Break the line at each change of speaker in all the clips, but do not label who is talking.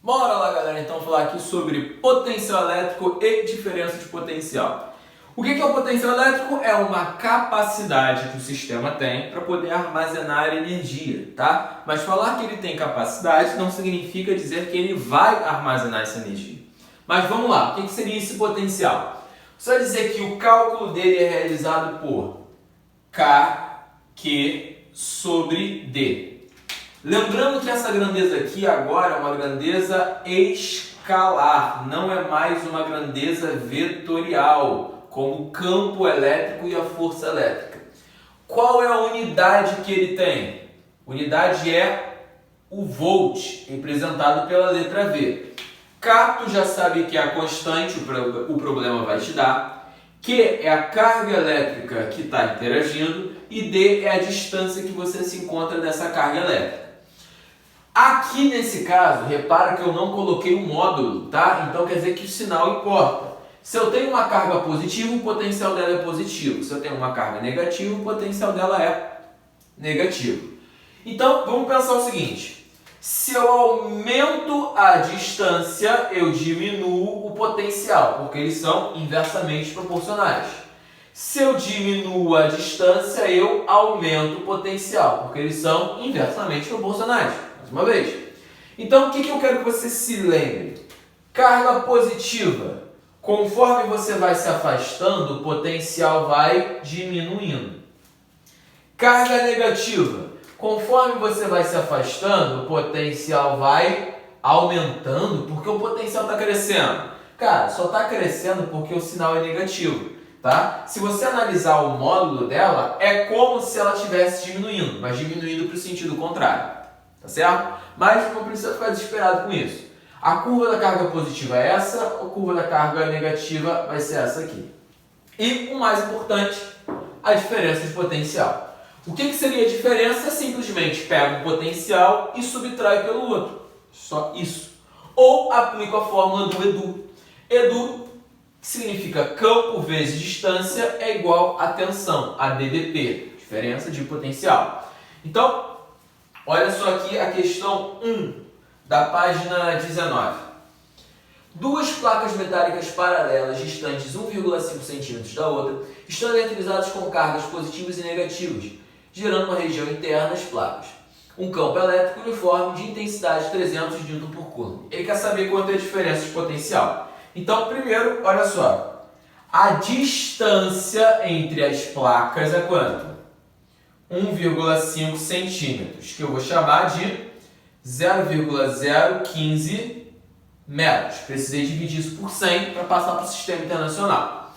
Bora lá, galera, então falar aqui sobre potencial elétrico e diferença de potencial. O que é o potencial elétrico? É uma capacidade que o sistema tem para poder armazenar energia, tá? Mas falar que ele tem capacidade não significa dizer que ele vai armazenar essa energia. Mas vamos lá, o que seria esse potencial? Só dizer que o cálculo dele é realizado por Q sobre D. Lembrando que essa grandeza aqui agora é uma grandeza escalar, não é mais uma grandeza vetorial, como o campo elétrico e a força elétrica. Qual é a unidade que ele tem? Unidade é o volt, representado pela letra V. K, tu já sabe que é a constante, o problema vai te dar. Q é a carga elétrica que está interagindo e D é a distância que você se encontra dessa carga elétrica. Aqui nesse caso, repara que eu não coloquei um módulo, tá? Então quer dizer que o sinal importa. Se eu tenho uma carga positiva, o potencial dela é positivo. Se eu tenho uma carga negativa, o potencial dela é negativo. Então vamos pensar o seguinte: se eu aumento a distância, eu diminuo o potencial, porque eles são inversamente proporcionais. Se eu diminuo a distância, eu aumento o potencial, porque eles são inversamente proporcionais. Mais uma vez. Então, o que eu quero que você se lembre? Carga positiva. Conforme você vai se afastando, o potencial vai diminuindo. Carga negativa. Conforme você vai se afastando, o potencial vai aumentando, porque o potencial está crescendo. Cara, só está crescendo porque o sinal é negativo. Tá? Se você analisar o módulo dela, é como se ela estivesse diminuindo, mas diminuindo para o sentido contrário. Tá certo? Mas não precisa ficar desesperado com isso. A curva da carga positiva é essa, a curva da carga negativa vai ser essa aqui. E o mais importante, a diferença de potencial. O que seria a diferença? Simplesmente pega o potencial e subtrai pelo outro. Só isso. Ou aplica a fórmula do EDU. EDU significa campo vezes distância é igual a tensão, a DDP, diferença de potencial. Então, olha só aqui a questão 1 da página 19. Duas placas metálicas paralelas distantes 1,5 cm da outra estão eletrizadas com cargas positivas e negativas, gerando uma região interna das placas. Um campo elétrico uniforme de intensidade 300 Newton por Coulomb. Ele quer saber quanto é a diferença de potencial. Então, primeiro, olha só. A distância entre as placas é quanto? 1,5 centímetros, que eu vou chamar de 0,015 metros. Precisei dividir isso por 100 para passar para o sistema internacional.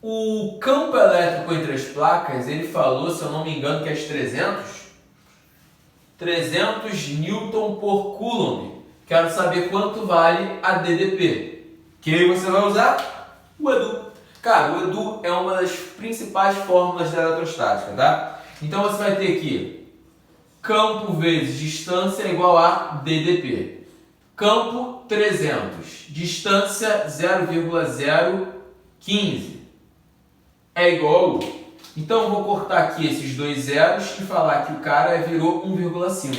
O campo elétrico entre as placas, ele falou, se eu não me engano, que é 300 Newton por Coulomb. Quero saber quanto vale a DDP. Que aí você vai usar o EDU. Cara, o EDU é uma das principais fórmulas da eletrostática, tá? Então você vai ter aqui campo vezes distância é igual a DDP. Campo 300, distância 0,015 é igual a... Então eu vou cortar aqui esses dois zeros e falar que o cara virou 1,5.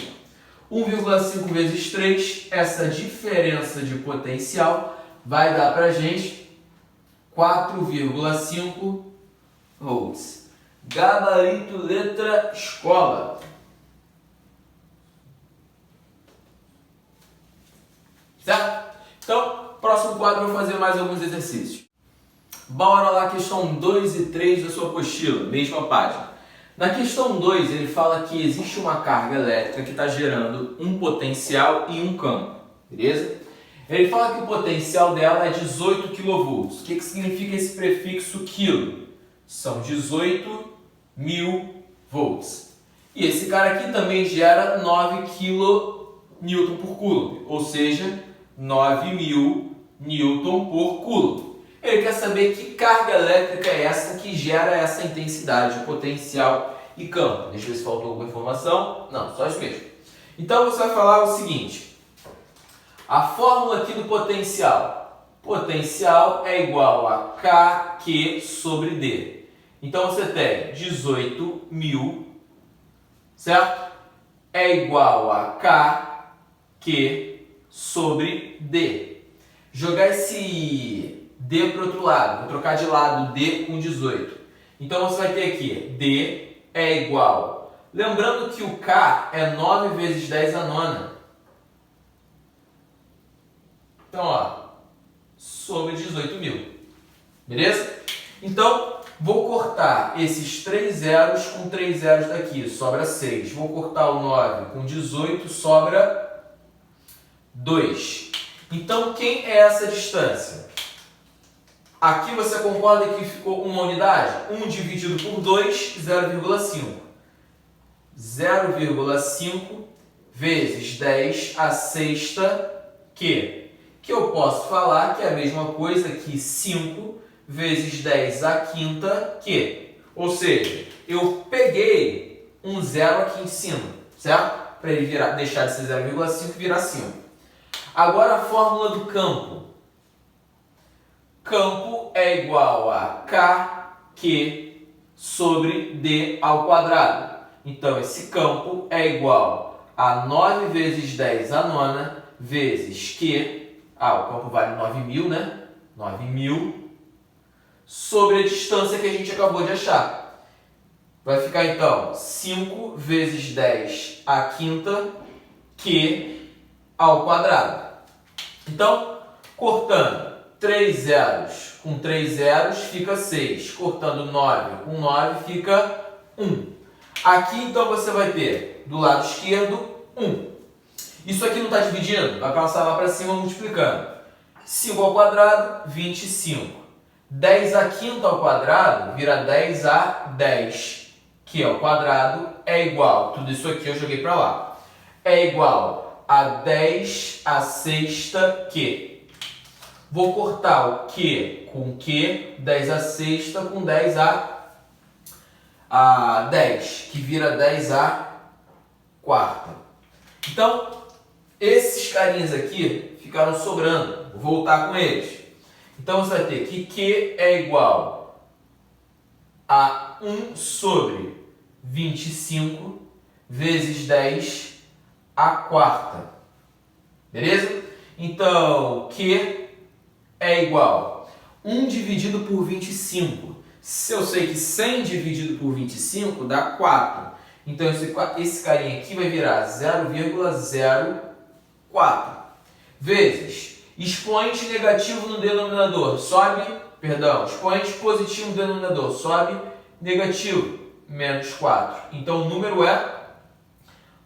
1,5 vezes 3, essa diferença de potencial vai dar pra gente 4,5 volts. Gabarito letra escola. Certo? Então, próximo quadro eu vou fazer mais alguns exercícios. Bora lá, questão 2 e 3 da sua apostila, mesma página. Na questão 2, ele fala que existe uma carga elétrica que está gerando um potencial e um campo. Beleza? Ele fala que o potencial dela é 18 kV. O que significa esse prefixo quilo? São 18.000 volts. E esse cara aqui também gera 9 kN por Coulomb, ou seja, 9.000 Newton por Coulomb. Ele quer saber que carga elétrica é essa que gera essa intensidade, potencial e campo. Deixa eu ver se faltou alguma informação. Não, só isso mesmo. Então você vai falar o seguinte. A fórmula aqui do potencial. Potencial é igual a KQ sobre D. Então você tem 18.000, certo? É igual a KQ sobre D. Jogar esse D para o outro lado. Vou trocar de lado D com 18. Então você vai ter aqui D é igual. Lembrando que o K é 9 vezes 10 a nona. Então, ó, sobre 18.000. Beleza? Então, vou cortar esses 3 zeros com 3 zeros daqui, sobra 6. Vou cortar o 9 com 18, sobra 2. Então, quem é essa distância? Aqui você concorda que ficou uma unidade? 1 dividido por 2, 0,5. 0,5 vezes 10 a sexta que eu posso falar que é a mesma coisa que 5 vezes 10 a quinta que. Ou seja, eu peguei um zero aqui em cima, certo? Para ele deixar de ser 0,5 e virar 5. Agora a fórmula do campo. Campo é igual a KQ sobre D ao quadrado. Então, esse campo é igual a 9 vezes 10 a nona vezes Q. O campo vale 9.000, né? 9.000 sobre a distância que a gente acabou de achar. Vai ficar, então, 5 vezes 10 a quinta Q ao quadrado. Então, cortando 3 zeros com 3 zeros, fica 6. Cortando 9 com 9, fica 1. Aqui, então, você vai ter, do lado esquerdo, 1. Isso aqui não está dividindo? Vai passar lá para cima multiplicando. 5 ao quadrado, 25. 10 a quinta ao quadrado vira 10 a 10, que ao quadrado é igual, tudo isso aqui eu joguei para lá, é igual a 10 a sexta que. Vou cortar o Q com Q, 10 a sexta com 10 a 10, que vira 10 a quarta. Então, esses carinhas aqui ficaram sobrando. Vou voltar com eles. Então, você vai ter que Q é igual a 1 sobre 25 vezes 10 a quarta. Beleza? Então, Q é igual a 1 dividido por 25. Se eu sei que 100 dividido por 25 dá 4. Então, esse carinha aqui vai virar 0,04 vezes expoente negativo no denominador, expoente positivo no denominador, sobe, negativo, menos 4. Então, o número é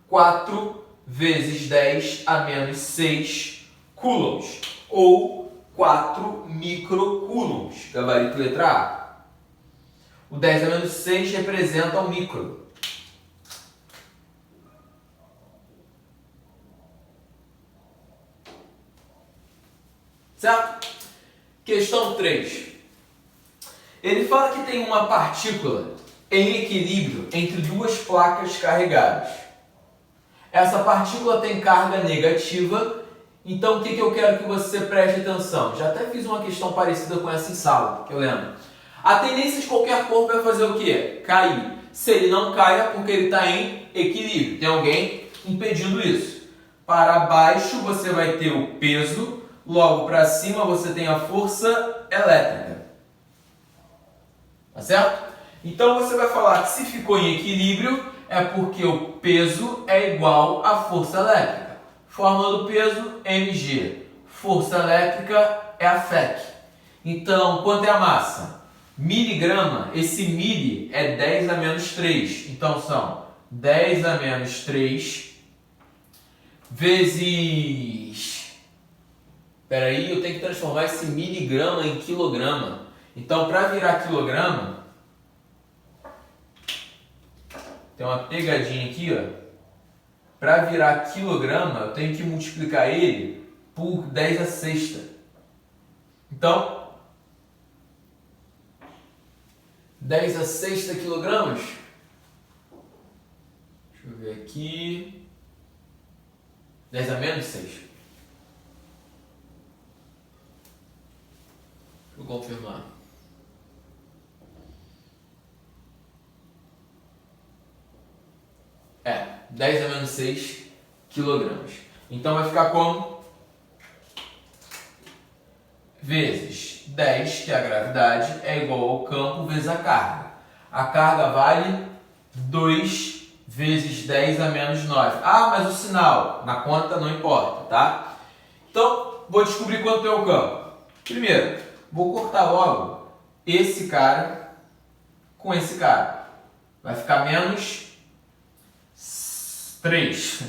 4 vezes 10 a menos 6 coulombs, ou 4 microcoulombs, gabarito letra A. O 10 a menos 6 representa o micro. Certo? Questão 3. Ele fala que tem uma partícula em equilíbrio entre duas placas carregadas. Essa partícula tem carga negativa, então o que eu quero que você preste atenção? Já até fiz uma questão parecida com essa em sala, que eu lembro. A tendência de qualquer corpo é fazer o quê? Cair. Se ele não cai é porque ele está em equilíbrio. Tem alguém impedindo isso. Para baixo você vai ter o peso. Logo para cima você tem a força elétrica. Tá certo? Então você vai falar que se ficou em equilíbrio é porque o peso é igual à força elétrica. Fórmula do peso, mg. Força elétrica é a FEC. Então, quanto é a massa? Miligrama, esse mili é 10 a menos 3. Então são 10 a menos 3 vezes... Peraí, eu tenho que transformar esse miligrama em quilograma. Então, para virar quilograma, tem uma pegadinha aqui, ó. Para virar quilograma, eu tenho que multiplicar ele por 10 a sexta. Então, 10 a sexta quilogramas. Deixa eu ver aqui. 10 a menos 6. Vou confirmar. É, 10 a menos 6 quilogramas. Então vai ficar como? vezes 10, que é a gravidade, é igual ao campo vezes a carga. A carga vale 2 vezes 10 a menos 9. Ah, mas o sinal na conta não importa, tá? Então, vou descobrir quanto é o campo. Primeiro, vou cortar logo esse cara com esse cara. Vai ficar menos 3.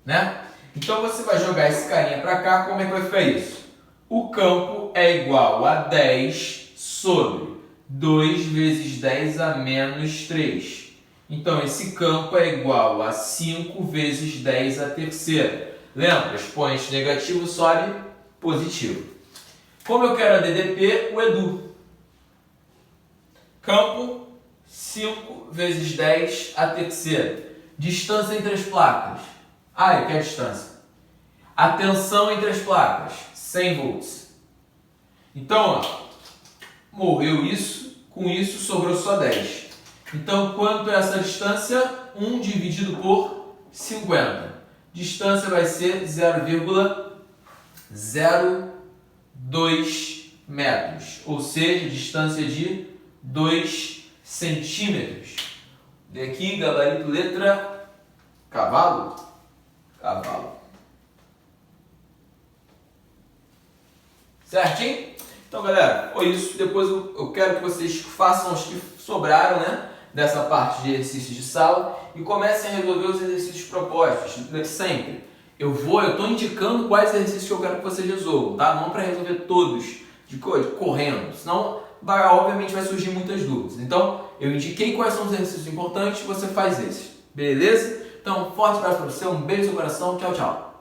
Né? Então, você vai jogar esse carinha para cá, como é que vai ficar isso? O campo é igual a 10 sobre 2 vezes 10 a menos 3. Então, esse campo é igual a 5 vezes 10 a terceira. Lembra? Expoente negativo sobe positivo. Como eu quero a DDP, o Edu. Campo 5 vezes 10 a terceira. Distância entre as placas. Ah, eu quero a distância. A tensão entre as placas. 100 volts. Então, ó, morreu isso. Com isso, sobrou só 10. Então, quanto é essa distância? 1 dividido por 50. Distância vai ser 0,02 metros. Ou seja, distância de 2 centímetros. Daqui, gabarito, letra cavalo. Cavalo. Certinho? Então, galera, foi isso. Depois eu quero que vocês façam os que sobraram, né, dessa parte de exercícios de sala e comecem a resolver os exercícios propostos. Sempre. Eu estou indicando quais exercícios que eu quero que vocês resolvam, tá? Não para resolver todos de correndo, senão obviamente vai surgir muitas dúvidas. Então, eu indiquei quais são os exercícios importantes, você faz esses. Beleza? Então, forte abraço para você, um beijo no seu coração, tchau, tchau.